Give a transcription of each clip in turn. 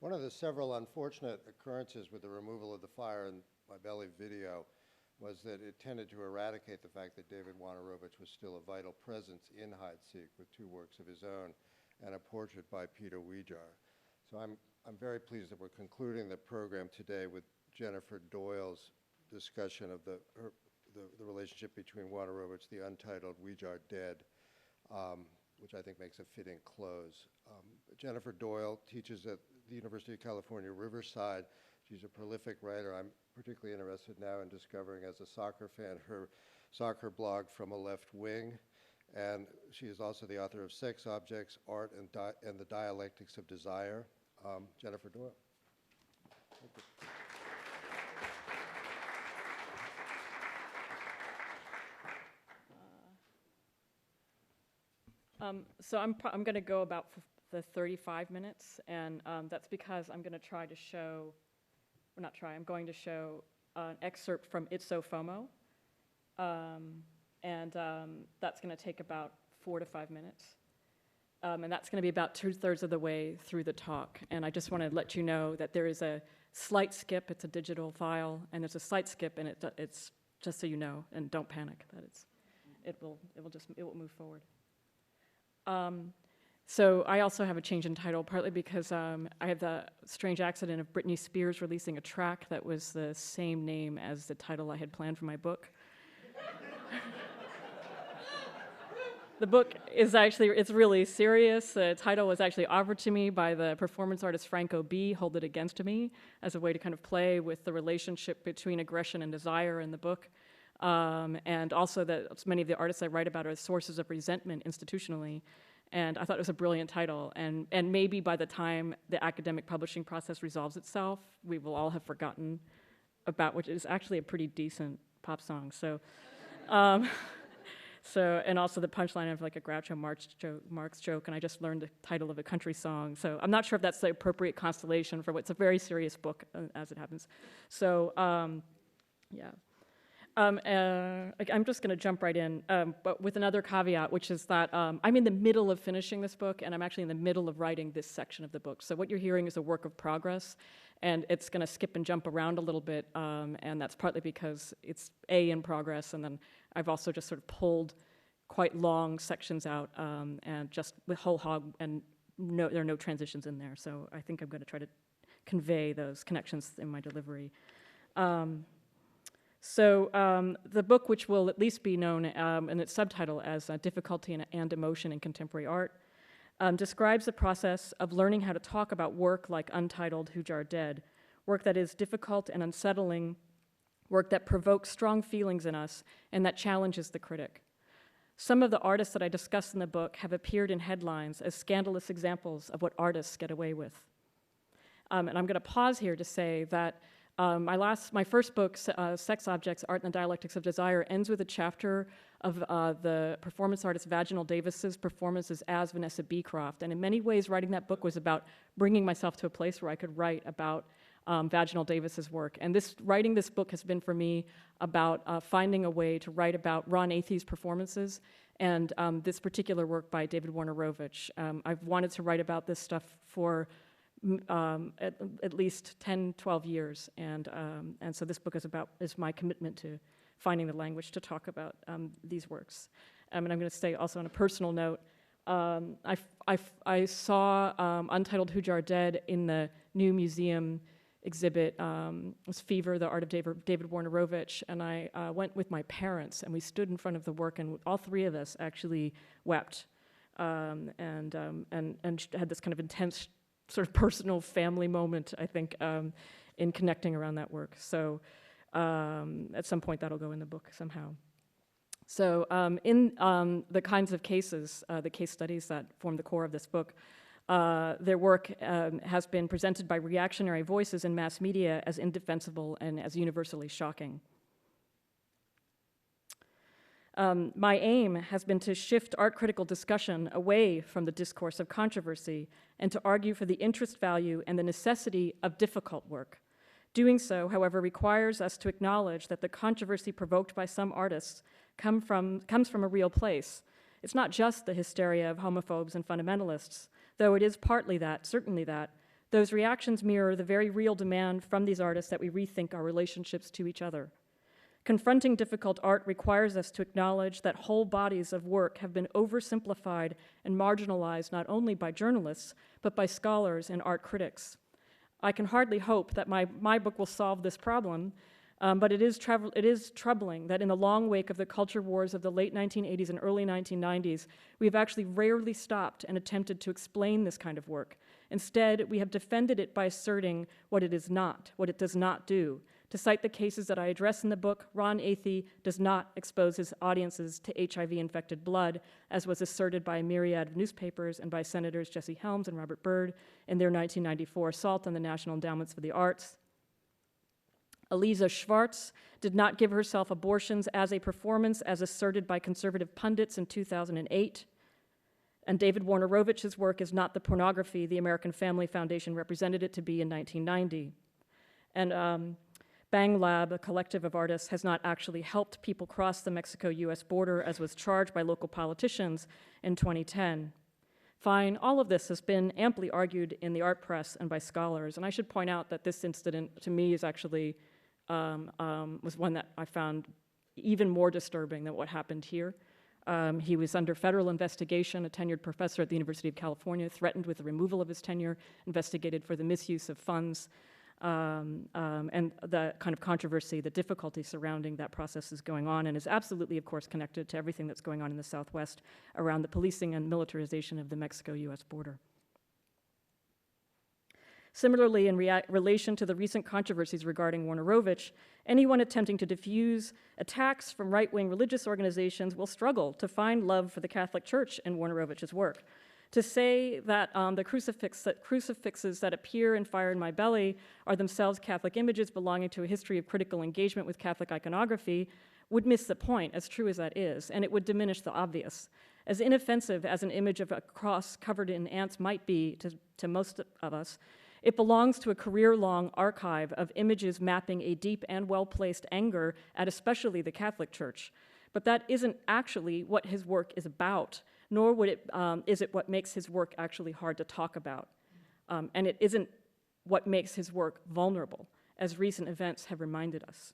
One of the several unfortunate occurrences with the removal of the fire in my belly video was that it tended to eradicate the fact that David Wojnarowicz was still a vital presence in Hide-Seek with 2 works of his own and a portrait by Peter Wojnar. So I'm very pleased that we're concluding the program today with Jennifer Doyle's discussion of the relationship between Wojnarowicz, the Untitled, Wojnar Dead, which I think makes a fitting close. Jennifer Doyle teaches at the University of California, Riverside. She's a prolific writer. I'm particularly interested now in discovering, as a soccer fan, her soccer blog From a Left Wing. And she is also the author of Sex Objects, Art, and the Dialectics of Desire. Jennifer Doyle. Thank you. So I'm going to go about the 35 minutes, and that's because I'm going to try to show, or not try, I'm going to show an excerpt from Ipso FOMO, and that's going to take about 4 to 5 minutes. And that's going to be about 2/3 of the way through the talk. And I just want to let you know that there is a slight skip. It's a digital file, and there's a slight skip, and it's just so you know, and don't panic that it will move forward. So I also have a change in title, partly because I had the strange accident of Britney Spears releasing a track that was the same name as the title I had planned for my book. The book is actually, it's really serious. The title was actually offered to me by the performance artist Franco B, Hold It Against Me, as a way to kind of play with the relationship between aggression and desire in the book. And also that many of the artists I write about are sources of resentment institutionally. And I thought it was a brilliant title. And maybe by the time the academic publishing process resolves itself, we will all have forgotten about, which is actually a pretty decent pop song. So, and also the punchline of like a Groucho Marx joke, and I just learned the title of a country song. So I'm not sure if that's the appropriate constellation for what's a very serious book, as it happens. So, yeah. I'm just going to jump right in, but with another caveat, which is that I'm in the middle of finishing this book, and I'm actually in the middle of writing this section of the book. So what you're hearing is a work of progress, and it's going to skip and jump around a little bit, and that's partly because it's in progress, and then I've also just sort of pulled quite long sections out, and just with whole hog, and there are no transitions in there. So I think I'm going to try to convey those connections in my delivery. So the book, which will at least be known in its subtitle as Difficulty and Emotion in Contemporary Art, describes the process of learning how to talk about work like Untitled, Wojnar Dead, work that is difficult and unsettling, work that provokes strong feelings in us and that challenges the critic. Some of the artists that I discuss in the book have appeared in headlines as scandalous examples of what artists get away with. And I'm going to pause here to say that my first book, Sex Objects, Art and the Dialectics of Desire, ends with a chapter of the performance artist Vaginal Davis's performances as Vanessa Beecroft. And in many ways, writing that book was about bringing myself to a place where I could write about Vaginal Davis's work. And writing this book has been for me about finding a way to write about Ron Athey's performances and this particular work by David Wojnarowicz. I've wanted to write about this stuff for at least 10, 12 years, and so this book is my commitment to finding the language to talk about these works. And I'm going to say also on a personal note, I saw Untitled Wojnar Dead in the new museum exhibit, it was Fever, the Art of David Wojnarowicz, and I went with my parents, and we stood in front of the work, and all three of us actually wept, and had this kind of intense sort of personal family moment, I think, in connecting around that work. So at some point that'll go in the book somehow. So in the kinds of cases, the case studies that form the core of this book, their work has been presented by reactionary voices in mass media as indefensible and as universally shocking. My aim has been to shift art critical discussion away from the discourse of controversy and to argue for the interest value and the necessity of difficult work. Doing so, however, requires us to acknowledge that the controversy provoked by some artists comes from a real place. It's not just the hysteria of homophobes and fundamentalists, though it is partly that, certainly that, Those reactions mirror the very real demand from these artists that we rethink our relationships to each other. Confronting difficult art requires us to acknowledge that whole bodies of work have been oversimplified and marginalized not only by journalists, but by scholars and art critics. I can hardly hope that my book will solve this problem, but it is troubling that in the long wake of the culture wars of the late 1980s and early 1990s, we have actually rarely stopped and attempted to explain this kind of work. Instead, we have defended it by asserting what it is not, what it does not do. To cite the cases that I address in the book, Ron Athey does not expose his audiences to HIV-infected blood, as was asserted by a myriad of newspapers and by Senators Jesse Helms and Robert Byrd in their 1994 assault on the National Endowments for the Arts. Eliza Schwartz did not give herself abortions as a performance, as asserted by conservative pundits in 2008. And David Wojnarowicz's work is not the pornography the American Family Foundation represented it to be in 1990. And Bang Lab, a collective of artists, has not actually helped people cross the Mexico-US border, as was charged by local politicians in 2010. Fine, all of this has been amply argued in the art press and by scholars, and I should point out that this incident, to me, is actually, was one that I found even more disturbing than what happened here. He was under federal investigation, a tenured professor at the University of California, threatened with the removal of his tenure, investigated for the misuse of funds, and the kind of controversy, the difficulty surrounding that process is going on and is absolutely, of course, connected to everything that's going on in the Southwest around the policing and militarization of the Mexico-US border. Similarly, in relation to the recent controversies regarding Wojnarowicz, anyone attempting to diffuse attacks from right-wing religious organizations will struggle to find love for the Catholic Church in Wojnarowicz's work. To say that the crucifixes that appear in Fire in My Belly are themselves Catholic images belonging to a history of critical engagement with Catholic iconography would miss the point, as true as that is, and it would diminish the obvious. As inoffensive as an image of a cross covered in ants might be to most of us, it belongs to a career-long archive of images mapping a deep and well-placed anger at especially the Catholic Church. But that isn't actually what his work is about, nor is it what makes his work actually hard to talk about. And it isn't what makes his work vulnerable, as recent events have reminded us.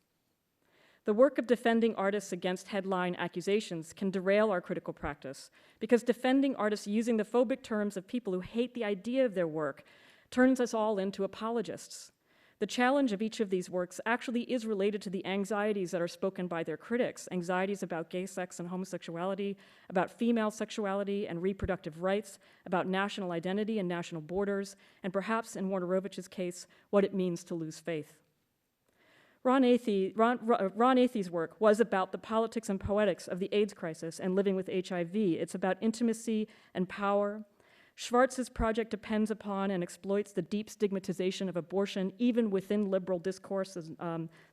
The work of defending artists against headline accusations can derail our critical practice, because defending artists using the phobic terms of people who hate the idea of their work turns us all into apologists. The challenge of each of these works actually is related to the anxieties that are spoken by their critics, anxieties about gay sex and homosexuality, about female sexuality and reproductive rights, about national identity and national borders, and perhaps, in Wojnarowicz's case, what it means to lose faith. Ron Athey's work was about the politics and poetics of the AIDS crisis and living with HIV. It's about intimacy and power. Schwartz's project depends upon and exploits the deep stigmatization of abortion, even within liberal discourse.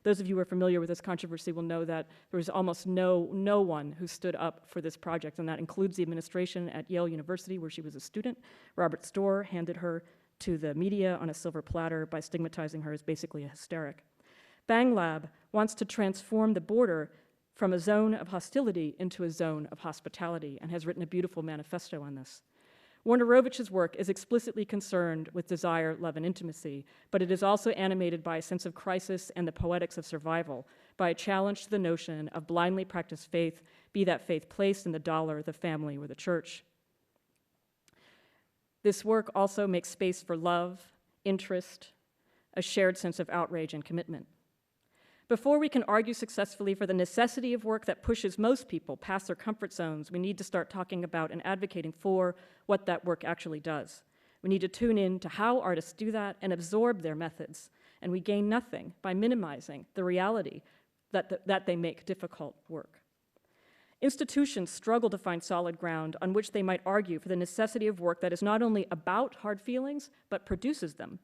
Those of you who are familiar with this controversy will know that there was almost no one who stood up for this project, and that includes the administration at Yale University, where she was a student. Robert Storr handed her to the media on a silver platter by stigmatizing her as basically a hysteric. Bang Lab wants to transform the border from a zone of hostility into a zone of hospitality and has written a beautiful manifesto on this. Wojnarowicz's work is explicitly concerned with desire, love, and intimacy, but it is also animated by a sense of crisis and the poetics of survival, by a challenge to the notion of blindly practiced faith, be that faith placed in the dollar, the family, or the church. This work also makes space for love, interest, a shared sense of outrage and commitment. Before we can argue successfully for the necessity of work that pushes most people past their comfort zones, we need to start talking about and advocating for what that work actually does. We need to tune in to how artists do that and absorb their methods, and we gain nothing by minimizing the reality that they make difficult work. Institutions struggle to find solid ground on which they might argue for the necessity of work that is not only about hard feelings, but produces them.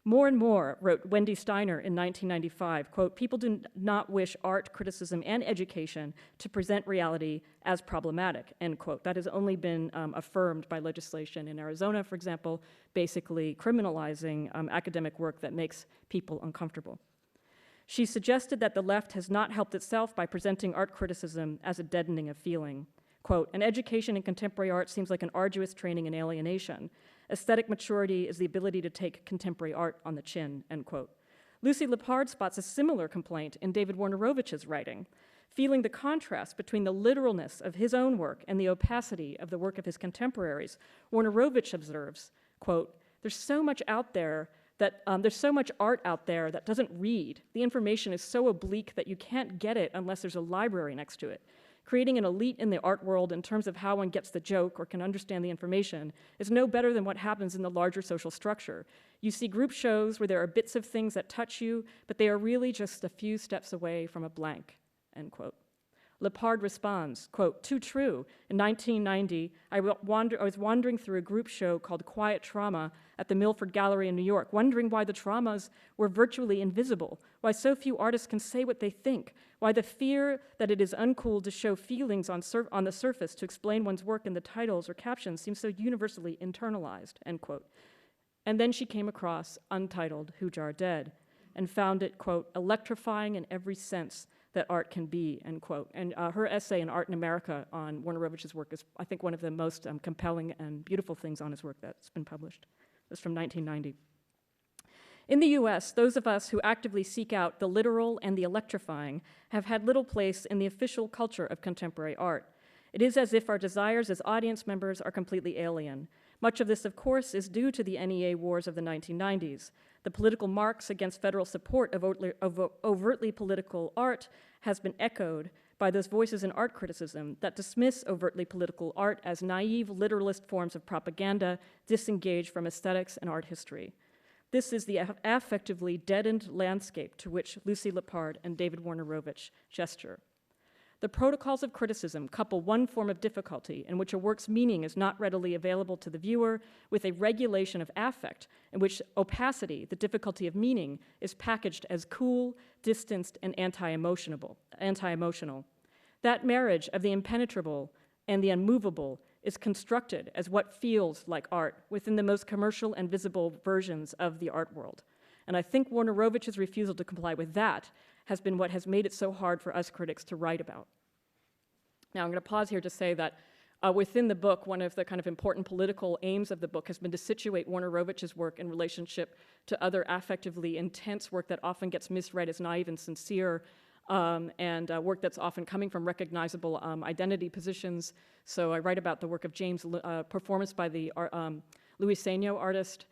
More and more, wrote Wendy Steiner in 1995, quote, "People do not wish art, criticism, and education to present reality as problematic," end quote. That has only been affirmed by legislation in Arizona, for example, basically criminalizing academic work that makes people uncomfortable. She suggested that the left has not helped itself by presenting art criticism as a deadening of feeling. Quote, "An education in contemporary art seems like an arduous training in alienation. Aesthetic maturity is the ability to take contemporary art on the chin, end quote. Lucy Lippard spots a similar complaint in David Wojnarowicz's writing. Feeling the contrast between the literalness of his own work and the opacity of the work of his contemporaries, Wojnarowicz observes, quote, there's so much art out there that doesn't read. The information is so oblique that you can't get it unless there's a library next to it. Creating an elite in the art world in terms of how one gets the joke or can understand the information is no better than what happens in the larger social structure. You see group shows where there are bits of things that touch you, but they are really just a few steps away from a blank, end quote. Lippard responds, quote, too true. In 1990, I was wandering through a group show called Quiet Trauma at the Milford Gallery in New York, wondering why the traumas were virtually invisible, why so few artists can say what they think, why the fear that it is uncool to show feelings on the surface to explain one's work in the titles or captions seems so universally internalized, end quote. And then she came across Untitled, Hujar Dead, and found it, quote, electrifying in every sense that art can be, end quote. And her essay in Art in America on Wojnarowicz's work is, I think, one of the most compelling and beautiful things on his work that's been published. It was from 1990. In the US, those of us who actively seek out the literal and the electrifying have had little place in the official culture of contemporary art. It is as if our desires as audience members are completely alien. Much of this, of course, is due to the NEA wars of the 1990s. The political marks against federal support of overtly political art has been echoed by those voices in art criticism that dismiss overtly political art as naive literalist forms of propaganda disengaged from aesthetics and art history. This is the affectively deadened landscape to which Lucy Lippard and David Wojnarowicz gesture. The protocols of criticism couple one form of difficulty in which a work's meaning is not readily available to the viewer with a regulation of affect in which opacity, the difficulty of meaning, is packaged as cool, distanced, and anti-emotional. That marriage of the impenetrable and the unmovable is constructed as what feels like art within the most commercial and visible versions of the art world. And I think Wojnarowicz's refusal to comply with that has been what has made it so hard for us critics to write about. Now, I'm going to pause here to say that within the book, one of the kind of important political aims of the book has been to situate Wojnarowicz's work in relationship to other affectively intense work that often gets misread as naive and sincere, and work that's often coming from recognizable identity positions. So I write about the work of James, performance by the Luiseno artist,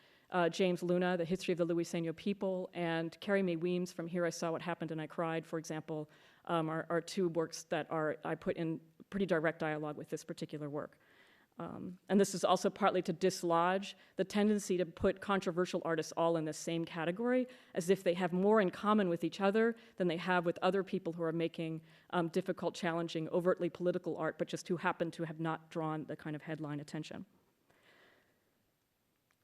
James Luna, The History of the Luiseno People, and Carrie Mae Weems from Here I Saw What Happened and I Cried, for example, are two works that I put in pretty direct dialogue with this particular work. And this is also partly to dislodge the tendency to put controversial artists all in the same category, as if they have more in common with each other than they have with other people who are making difficult, challenging, overtly political art, but just who happen to have not drawn the kind of headline attention.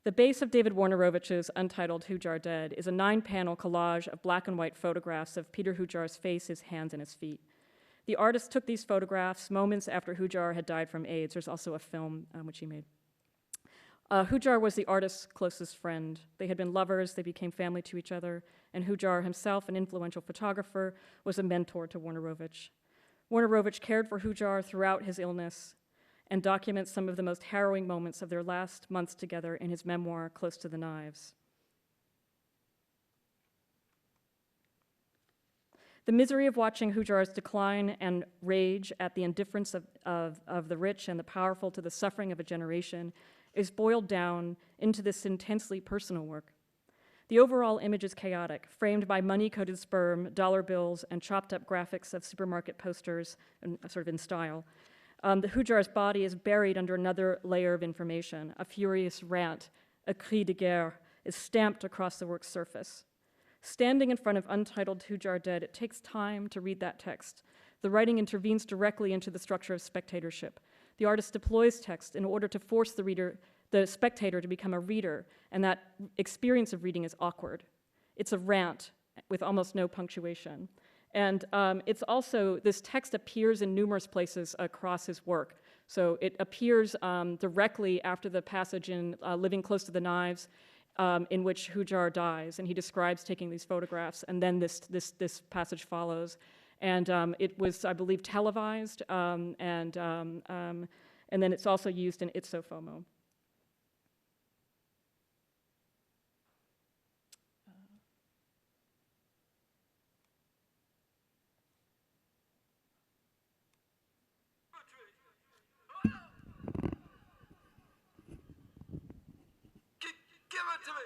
The base of David Wojnarowicz's Untitled Hujar Dead is a 9-panel collage of black and white photographs of Peter Hujar's face, his hands, and his feet. The artist took these photographs moments after Hujar had died from AIDS. There's also a film which he made. Hujar was the artist's closest friend. They had been lovers, they became family to each other, and Hujar himself, an influential photographer, was a mentor to Wojnarowicz. Wojnarowicz cared for Hujar throughout his illness and documents some of the most harrowing moments of their last months together in his memoir, Close to the Knives. The misery of watching Hujar's decline and rage at the indifference of the rich and the powerful to the suffering of a generation is boiled down into this intensely personal work. The overall image is chaotic, framed by money-coated sperm, dollar bills, and chopped-up graphics of supermarket posters, sort of in style. The Hujar's body is buried under another layer of information. A furious rant, a cri de guerre, is stamped across the work's surface. Standing in front of Untitled Hujar Dead, it takes time to read that text. The writing intervenes directly into the structure of spectatorship. The artist deploys text in order to force the spectator to become a reader, and that experience of reading is awkward. It's a rant with almost no punctuation. And it's also, this text appears in numerous places across his work. So it appears directly after the passage in Living Close to the Knives, in which Hujar dies, and he describes taking these photographs, and then this passage follows. And it was, I believe, televised, and then it's also used in Ipso FOMO. it to me.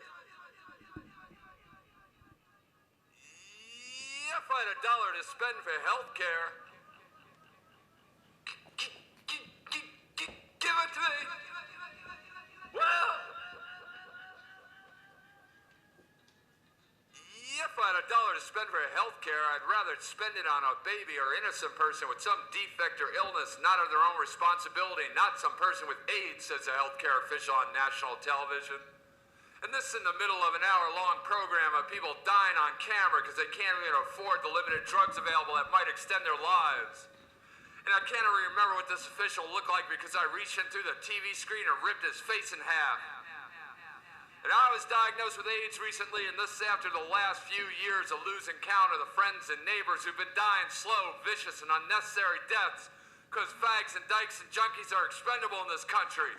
If I had $1 to spend for health care, give it to me. Well, if I had $1 to spend for health care, I'd rather spend it on a baby or innocent person with some defect or illness not of their own responsibility, not some person with AIDS, says a healthcare official on national television. And this in the middle of an hour-long program of people dying on camera because they can't even afford the limited drugs available that might extend their lives. And I can't even remember what this official looked like because I reached in through the TV screen and ripped his face in half. And I was diagnosed with AIDS recently, and this after the last few years of losing count of the friends and neighbors who've been dying slow, vicious, and unnecessary deaths because fags and dykes and junkies are expendable in this country.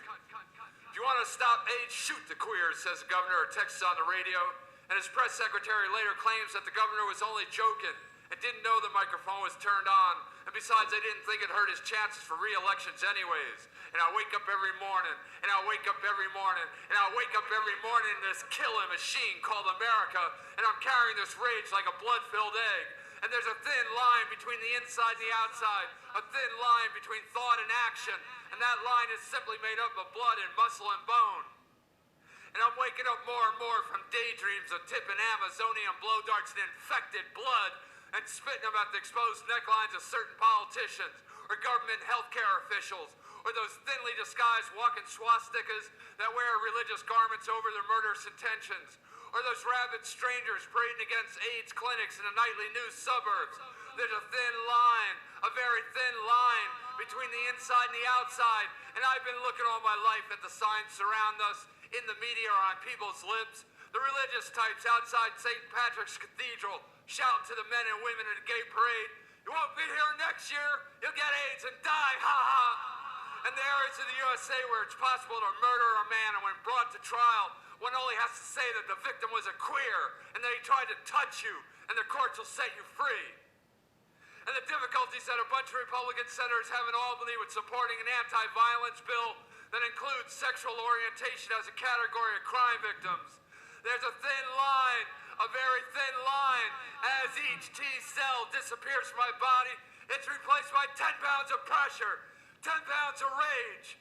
If you want to stop AIDS, shoot the queers, says the governor or Texas on the radio. And his press secretary later claims that the governor was only joking and didn't know the microphone was turned on. And besides, I didn't think it hurt his chances for re-elections anyways. And I wake up every morning, and I wake up every morning, and I wake up every morning in this killing machine called America, and I'm carrying this rage like a blood-filled egg. And there's a thin line between the inside and the outside, a thin line between thought and action, and that line is simply made up of blood and muscle and bone. And I'm waking up more and more from daydreams of tipping Amazonian blow darts in infected blood and spitting them at the exposed necklines of certain politicians or government healthcare officials or those thinly disguised walking swastikas that wear religious garments over their murderous intentions, or those rabid strangers parading against AIDS clinics in the nightly news suburbs. There's a thin line, a very thin line between the inside and the outside, and I've been looking all my life at the signs surround us, in the media or on people's lips. The religious types outside St. Patrick's Cathedral shouting to the men and women in a gay parade, "You won't be here next year, you'll get AIDS and die, ha ha." And the areas of the USA where it's possible to murder a man and when brought to trial, one only has to say that the victim was a queer and that he tried to touch you, and the courts will set you free. And the difficulties that a bunch of Republican senators have in Albany with supporting an anti-violence bill that includes sexual orientation as a category of crime victims. There's a thin line, a very thin line. As each T cell disappears from my body, it's replaced by 10 pounds of pressure, 10 pounds of rage.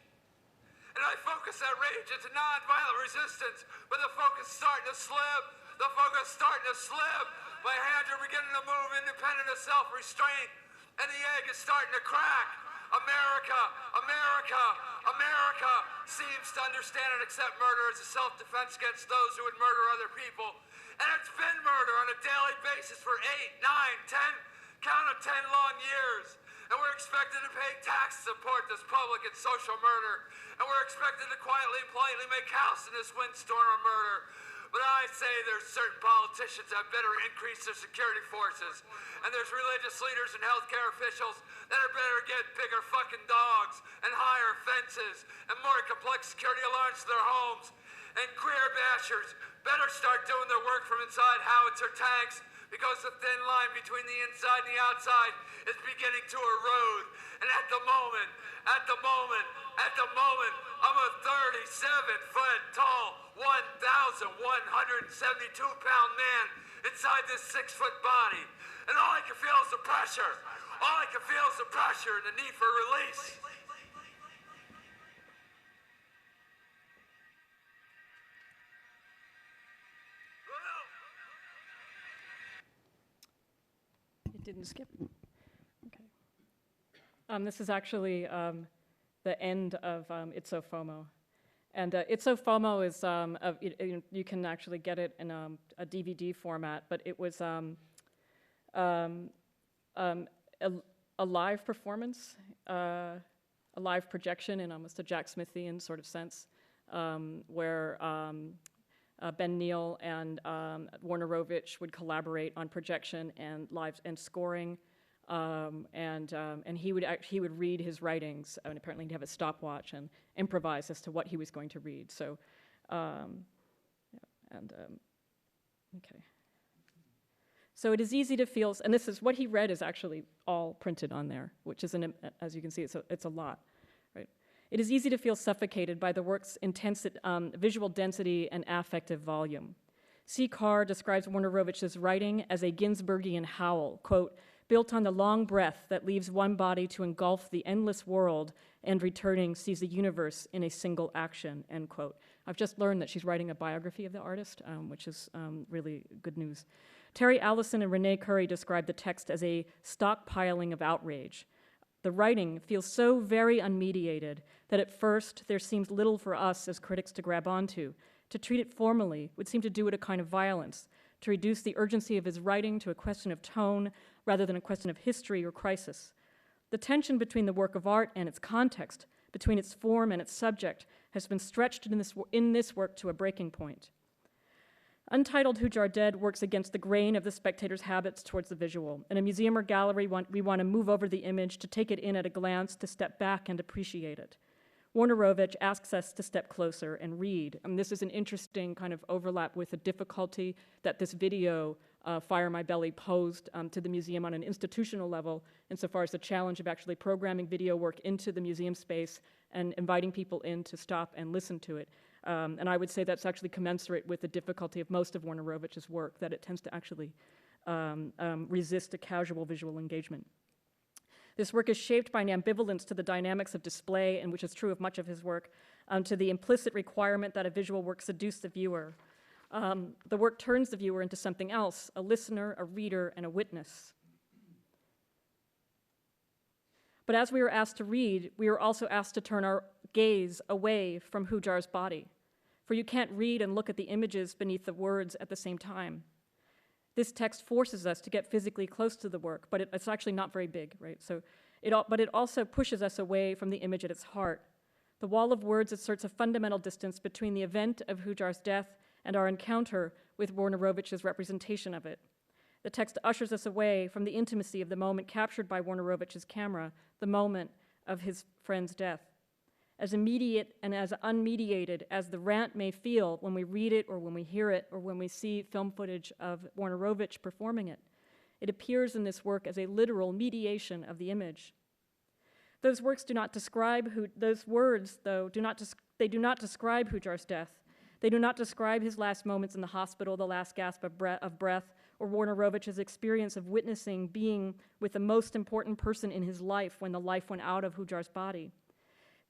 And I focus that rage into nonviolent resistance, but the focus is starting to slip. The focus is starting to slip. My hands are beginning to move independent of self-restraint, and the egg is starting to crack. America, America, America seems to understand and accept murder as a self-defense against those who would murder other people. And it's been murder on a daily basis for 8, 9, 10, count of 10 long years. And we're expected to pay tax to support this public and social murder. And we're expected to quietly and politely make house in this windstorm of murder. But I say there's certain politicians that better increase their security forces. And there's religious leaders and healthcare officials that are better get bigger fucking dogs and higher fences and more complex security alarms to their homes. And queer bashers better start doing their work from inside howitzer tanks, because the thin line between the inside and the outside is beginning to erode. And at the moment, I'm a 37-foot tall, 1,172-pound man inside this 6-foot body. And all I can feel is the pressure. All I can feel is the pressure and the need for release. It didn't skip. Okay. This is actually the end of Itso FOMO. And Itso FOMO is, you can actually get it in a DVD format, but it was a live performance, a live projection in almost a Jack Smithian sort of sense, where Ben Neal and Wojnarowicz would collaborate on projection and live and scoring, and he would read his writings, and apparently he'd have a stopwatch and improvise as to what he was going to read. So, okay. So it is easy to feel, and this is what he read is actually all printed on there, which is, as you can see, it's a lot, right? It is easy to feel suffocated by the work's intense visual density and affective volume. C. Carr describes Wojnarowicz's writing as a Ginsbergian howl, quote, built on the long breath that leaves one body to engulf the endless world and returning sees the universe in a single action, end quote. I've just learned that she's writing a biography of the artist, which is really good news. Terry Allison and Renee Curry describe the text as a stockpiling of outrage. The writing feels so very unmediated that at first there seems little for us as critics to grab onto. To treat it formally would seem to do it a kind of violence, to reduce the urgency of his writing to a question of tone rather than a question of history or crisis. The tension between the work of art and its context, between its form and its subject, has been stretched in this work to a breaking point. Untitled, Who Jar Dead works against the grain of the spectator's habits towards the visual. In a museum or gallery, we want to move over the image, to take it in at a glance, to step back and appreciate it. Wojnarowicz asks us to step closer and read. And this is an interesting kind of overlap with the difficulty that this video, Fire My Belly, posed to the museum on an institutional level, insofar as the challenge of actually programming video work into the museum space and inviting people in to stop and listen to it. And I would say that's actually commensurate with the difficulty of most of Wojnarowicz's work, that it tends to actually resist a casual visual engagement. This work is shaped by an ambivalence to the dynamics of display, and which is true of much of his work, to the implicit requirement that a visual work seduce the viewer. The work turns the viewer into something else, a listener, a reader, and a witness. But as we are asked to read, we are also asked to turn our gaze away from Hujar's body, for you can't read and look at the images beneath the words at the same time. This text forces us to get physically close to the work, but it's actually not very big, right? But it also pushes us away from the image at its heart. The wall of words asserts a fundamental distance between the event of Hujar's death and our encounter with Wojnarowicz's representation of it. The text ushers us away from the intimacy of the moment captured by Wojnarowicz's camera, the moment of his friend's death. As immediate and as unmediated as the rant may feel when we read it or when we hear it or when we see film footage of Wojnarowicz performing it, it appears in this work as a literal mediation of the image. Those words, though, do not describe Hujar's death. They do not describe his last moments in the hospital, the last gasp of breath, or Wojnarowicz's experience of witnessing being with the most important person in his life when the life went out of Hujar's body.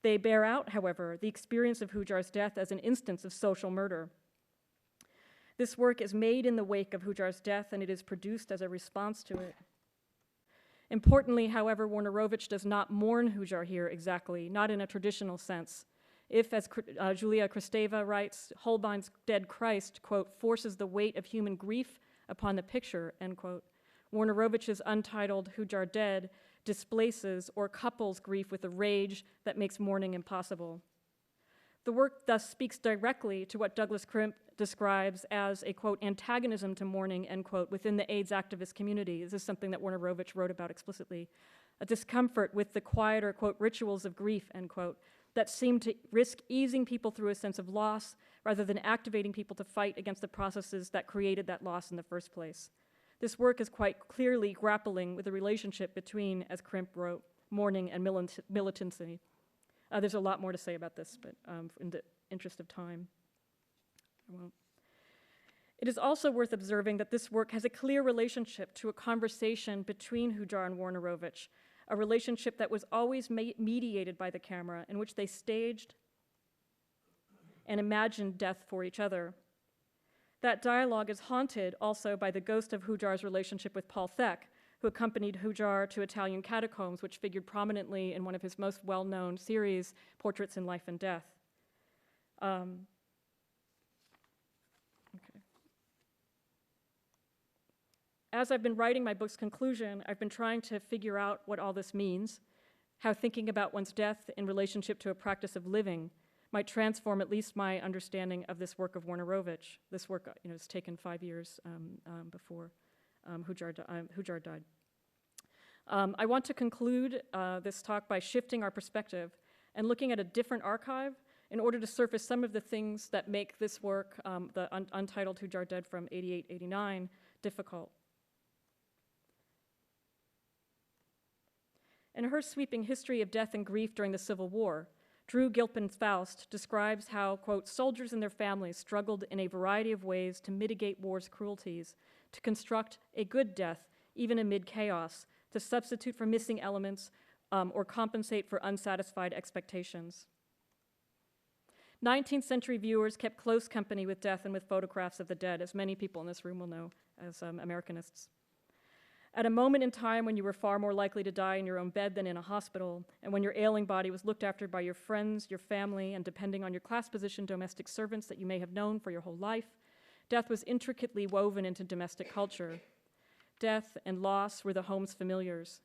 They bear out, however, the experience of Hujar's death as an instance of social murder. This work is made in the wake of Hujar's death, and it is produced as a response to it. Importantly, however, Wojnarowicz does not mourn Hujar here exactly, not in a traditional sense. If, as Julia Kristeva writes, Holbein's dead Christ, quote, forces the weight of human grief upon the picture, end quote, Wojnarowicz's Untitled, Hujar Dead displaces or couples grief with the rage that makes mourning impossible. The work thus speaks directly to what Douglas Crimp describes as a, quote, antagonism to mourning, end quote, within the AIDS activist community. This is something that Wojnarowicz wrote about explicitly. A discomfort with the quieter, quote, rituals of grief, end quote, that seem to risk easing people through a sense of loss rather than activating people to fight against the processes that created that loss in the first place. This work is quite clearly grappling with the relationship between, as Crimp wrote, mourning and militancy. There's a lot more to say about this, but in the interest of time, I won't. It is also worth observing that this work has a clear relationship to a conversation between Hujar and Wojnarowicz, a relationship that was always mediated by the camera, in which they staged and imagined death for each other. That dialogue is haunted also by the ghost of Hujar's relationship with Paul Thek, who accompanied Hujar to Italian catacombs, which figured prominently in one of his most well-known series, Portraits in Life and Death. Okay. As I've been writing my book's conclusion, I've been trying to figure out what all this means, how thinking about one's death in relationship to a practice of living might transform at least my understanding of this work of Wojnarowicz. This work, has taken 5 years before Hujar died. I want to conclude this talk by shifting our perspective and looking at a different archive in order to surface some of the things that make this work, the Untitled Hujar Dead from 88-89, difficult. In her sweeping history of death and grief during the Civil War, Drew Gilpin Faust describes how, quote, soldiers and their families struggled in a variety of ways to mitigate war's cruelties, to construct a good death, even amid chaos, to substitute for missing elements or compensate for unsatisfied expectations. 19th century viewers kept close company with death and with photographs of the dead, as many people in this room will know as Americanists. At a moment in time when you were far more likely to die in your own bed than in a hospital, and when your ailing body was looked after by your friends, your family, and depending on your class position, domestic servants that you may have known for your whole life, death was intricately woven into domestic culture. Death and loss were the home's familiars.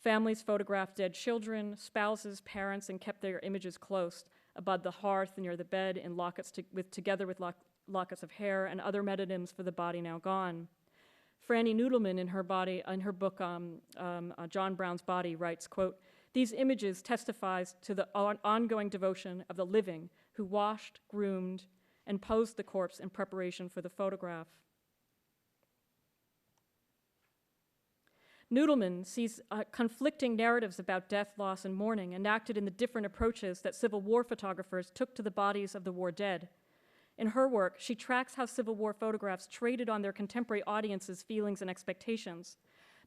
Families photographed dead children, spouses, parents, and kept their images close, above the hearth near the bed in lockets together with lockets of hair and other metonyms for the body now gone. Franny Noodleman in her book John Brown's Body writes, quote, "These images testifies to the ongoing devotion of the living who washed, groomed, and posed the corpse in preparation for the photograph." Noodleman sees conflicting narratives about death, loss, and mourning enacted in the different approaches that Civil War photographers took to the bodies of the war dead. In her work, she tracks how Civil War photographs traded on their contemporary audiences' feelings and expectations.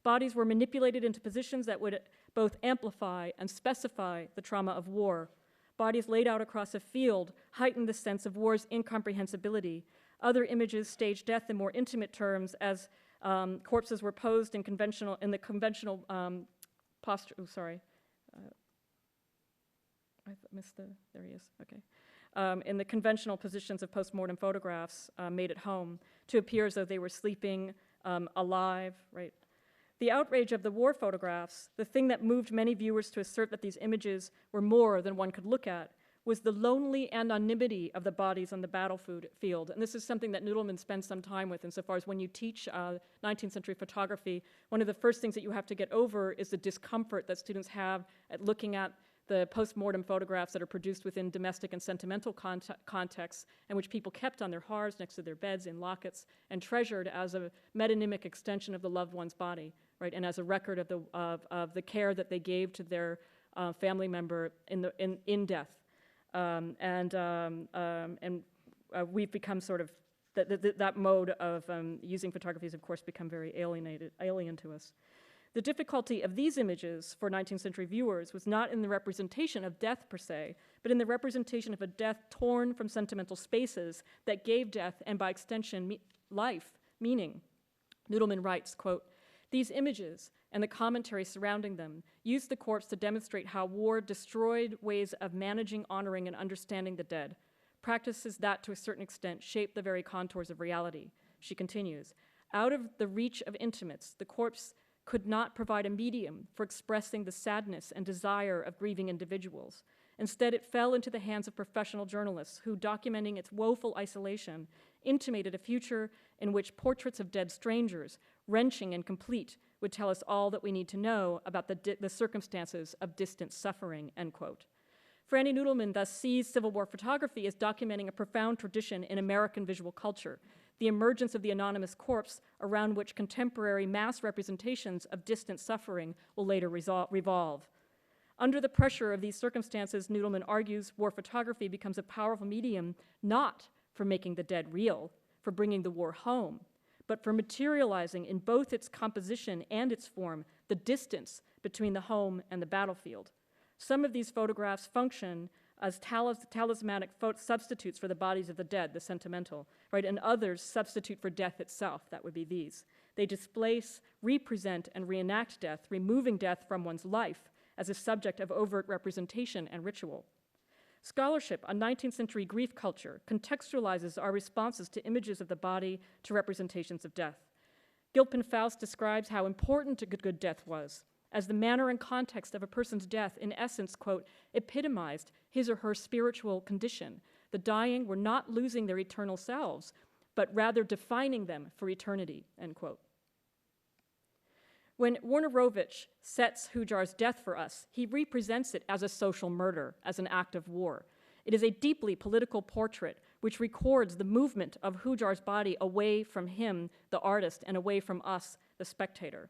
Bodies were manipulated into positions that would both amplify and specify the trauma of war. Bodies laid out across a field heightened the sense of war's incomprehensibility. Other images staged death in more intimate terms as corpses were posed in the conventional posture. Oh, sorry. I missed there he is, okay. In the conventional positions of postmortem photographs made at home to appear as though they were sleeping, alive, right? The outrage of the war photographs, the thing that moved many viewers to assert that these images were more than one could look at, was the lonely anonymity of the bodies on the battlefield. And this is something that Noodleman spends some time with insofar as when you teach 19th century photography, one of the first things that you have to get over is the discomfort that students have at looking at the post-mortem photographs that are produced within domestic and sentimental contexts, and which people kept on their hearths next to their beds in lockets and treasured as a metonymic extension of the loved one's body, right, and as a record of the care that they gave to their family member in death. We've become sort of, that mode of using photography has, of course, become very alien to us. The difficulty of these images for 19th century viewers was not in the representation of death per se, but in the representation of a death torn from sentimental spaces that gave death, and by extension, life, meaning. Noodleman writes, quote, "These images and the commentary surrounding them used the corpse to demonstrate how war destroyed ways of managing, honoring, and understanding the dead, practices that to a certain extent shape the very contours of reality." She continues, "Out of the reach of intimates, the corpse could not provide a medium for expressing the sadness and desire of grieving individuals. Instead, it fell into the hands of professional journalists who, documenting its woeful isolation, intimated a future in which portraits of dead strangers, wrenching and complete, would tell us all that we need to know about the circumstances of distant suffering," end quote. Franny Noodleman thus sees Civil War photography as documenting a profound tradition in American visual culture, the emergence of the anonymous corpse around which contemporary mass representations of distant suffering will later revolve. Under the pressure of these circumstances, Noodleman argues war photography becomes a powerful medium not for making the dead real, for bringing the war home, but for materializing in both its composition and its form the distance between the home and the battlefield. Some of these photographs function as talismanic substitutes for the bodies of the dead, the sentimental, right? And others substitute for death itself, that would be these. They displace, represent, and reenact death, removing death from one's life as a subject of overt representation and ritual. Scholarship on 19th century grief culture contextualizes our responses to images of the body to representations of death. Gilpin Faust describes how important a good death was, as the manner and context of a person's death, in essence, quote, epitomized his or her spiritual condition. The dying were not losing their eternal selves, but rather defining them for eternity, end quote. When Wojnarowicz sets Hujar's death for us, he represents it as a social murder, as an act of war. It is a deeply political portrait which records the movement of Hujar's body away from him, the artist, and away from us, the spectator.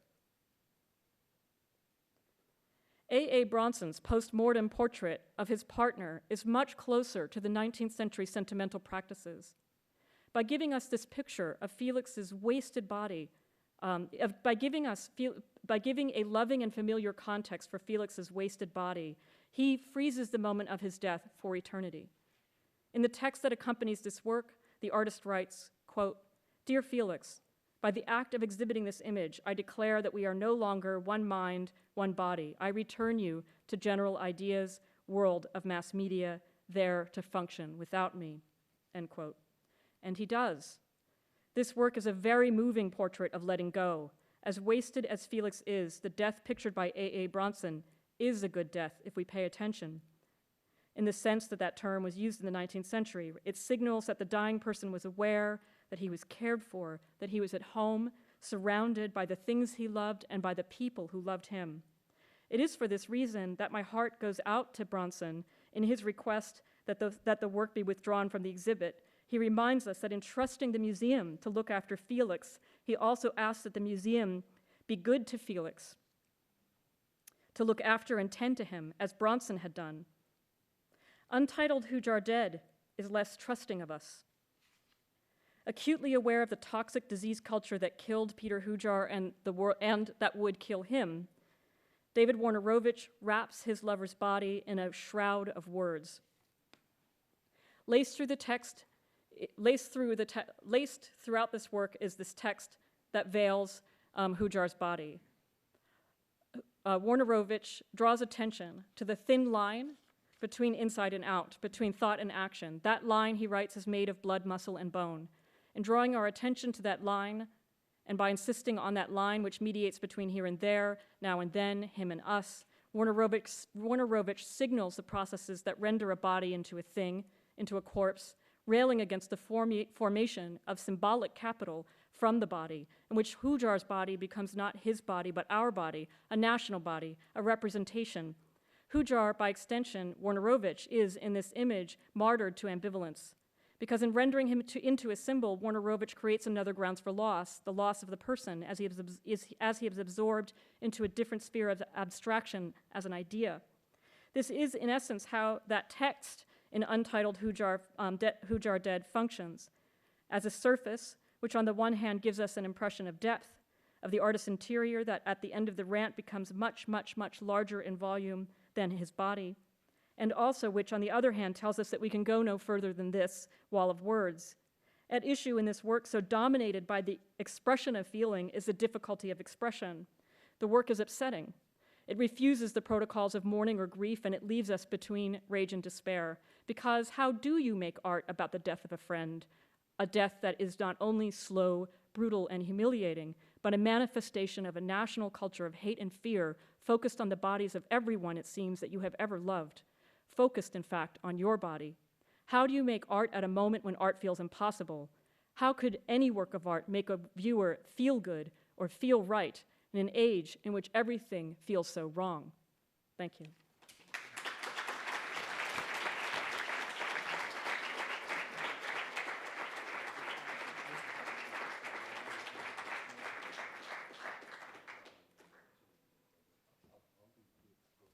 A. Bronson's post-mortem portrait of his partner is much closer to the 19th century sentimental practices. By giving us this picture of Felix's wasted body, by giving a loving and familiar context for Felix's wasted body, he freezes the moment of his death for eternity. In the text that accompanies this work, the artist writes, quote, "Dear Felix, by the act of exhibiting this image, I declare that we are no longer one mind, one body. I return you to general ideas, world of mass media, there to function without me," end quote. And he does. This work is a very moving portrait of letting go. As wasted as Felix is, the death pictured by A. Bronson is a good death if we pay attention. In the sense that that term was used in the 19th century, it signals that the dying person was aware, that he was cared for, that he was at home, surrounded by the things he loved and by the people who loved him. It is for this reason that my heart goes out to Bronson in his request that the work be withdrawn from the exhibit. He reminds us that in trusting the museum to look after Felix, he also asks that the museum be good to Felix, to look after and tend to him, as Bronson had done. Untitled Hujar Dead is less trusting of us. Acutely aware of the toxic disease culture that killed Peter Hujar and that would kill him, David Wojnarowicz wraps his lover's body in a shroud of words. Laced throughout this work is this text that veils Hujar's body. Wojnarowicz draws attention to the thin line between inside and out, between thought and action. That line, he writes, is made of blood, muscle, and bone. In drawing our attention to that line, and by insisting on that line which mediates between here and there, now and then, him and us, Wojnarowicz signals the processes that render a body into a thing, into a corpse, railing against the formation of symbolic capital from the body, in which Hujar's body becomes not his body, but our body, a national body, a representation. Hujar, by extension, Wojnarowicz, is, in this image, martyred to ambivalence. Because in rendering him into a symbol, Wojnarowicz creates another grounds for loss, the loss of the person, as he is absorbed into a different sphere of abstraction as an idea. This is, in essence, how that text in Untitled Hujar Dead functions, as a surface, which on the one hand gives us an impression of depth, of the artist's interior that at the end of the rant becomes much, much, much larger in volume than his body, and also which, on the other hand, tells us that we can go no further than this wall of words. At issue in this work, so dominated by the expression of feeling, is the difficulty of expression. The work is upsetting. It refuses the protocols of mourning or grief, and it leaves us between rage and despair. Because how do you make art about the death of a friend? A death that is not only slow, brutal, and humiliating, but a manifestation of a national culture of hate and fear focused on the bodies of everyone, it seems, that you have ever loved. Focused, in fact, on your body. How do you make art at a moment when art feels impossible? How could any work of art make a viewer feel good or feel right in an age in which everything feels so wrong? Thank you.